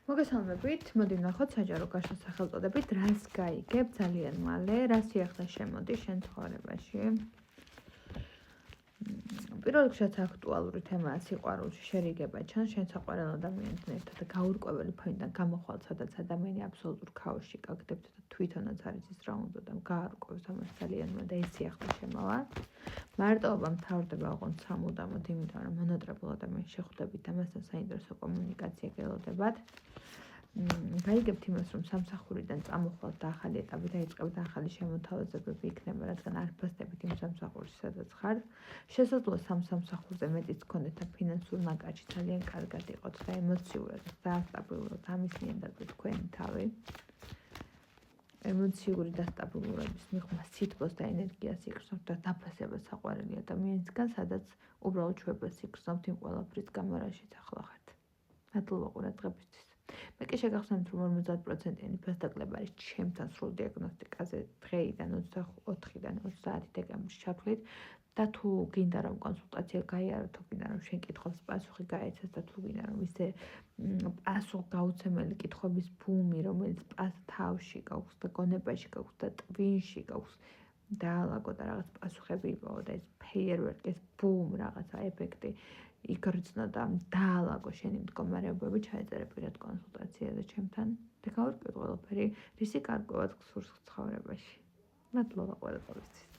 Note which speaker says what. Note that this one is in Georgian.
Speaker 1: მოგესალმებით, მოდი ვნახოთ საჯარო გაშლილ სახელწოდებით, რას გაიგებ ძალიან მალე, რა სიახლე შემოდის შენ ცხოვრებაში. პირველ რიგში აქტუალური თემაა სიყვარულში შერიგება ჩანს, შენ საყვარელ ადამიანთან ერთად და გაურკვეველი ფონიდან გამოხვალ, სადაც ადამიანი აბსოლუტურ ქაოსში გაგდებთ და თვითონაც არის ის რა უნდა და გაარკვევს ამას ძალიან მალე და ეს სიახლე შემოვა. მარტოობა მთავრდება ოღონდ სამუდამოდ, იმიტომ რომ მონატრებულ ადამიანს შეხვდებით და მასთან საინტერესო კომუნიკაცია გელოდებათ. გაიგებთ იმას, რომ სამსახურიდან წამოხვალთ და ახალი ეტაპი დაიწყებთ, ახალი შემოთავაზებები იქნება, რადგან არ ფასდებით იმ სამსახურში, სადაც ხართ. შესაძლოა სამსახურზე მეტიც გქონდეთ და ფინანსურ ნაკადში ძალიან კარგად იყოთ და ემოციურად დაასტაბილუროთ ამის მიერ და თქვენი თავი. ემოციური დასტაბილურების მიღმა სითბოს და ენერგიას იგრძნობთ და დაფასება საყვარელი ადამიანისგან, სადაც უბრალოდ ჩვებას იგრძნობთ იმ ყველაფრის გამო, რაშიც ახლა ხართ. მადლობა ყურადღებისთვის. მე კი შეგახსენებთ, რომ 50%-იანი ფასდაკლება არის ჩემთან სრულ დიაგნოსტიკაზე დღეიდან 24-დან 20 საათი დეკემბერში ჩათვლით და თუ გინდა რომ კონსულტაცია გაიარო, თუ გინდა რომ შენ კითხვებს პასუხი გაეცეს და თუ გინდა რომ ისე პასუხგაუცემელი კითხვების ბუმი, რომელიც თავში გაქვს და გონებაში გაქვს და ტვინში გაქვს, დაალაგო და რაღაც პასუხები იპოვო და ეს ფეიერვერკი, ეს ბუმ რაღაცა ეფექტი იგრძნო და დაალაგო შენი მდგომარეობები, ჩაეწერე პირად კონსულტაციაზე ჩემთან და გავარკვევთ ყველაფერი, რისი გარკვევად გსურს ცხოვრებაში. მადლობა ყველაფერისთვის.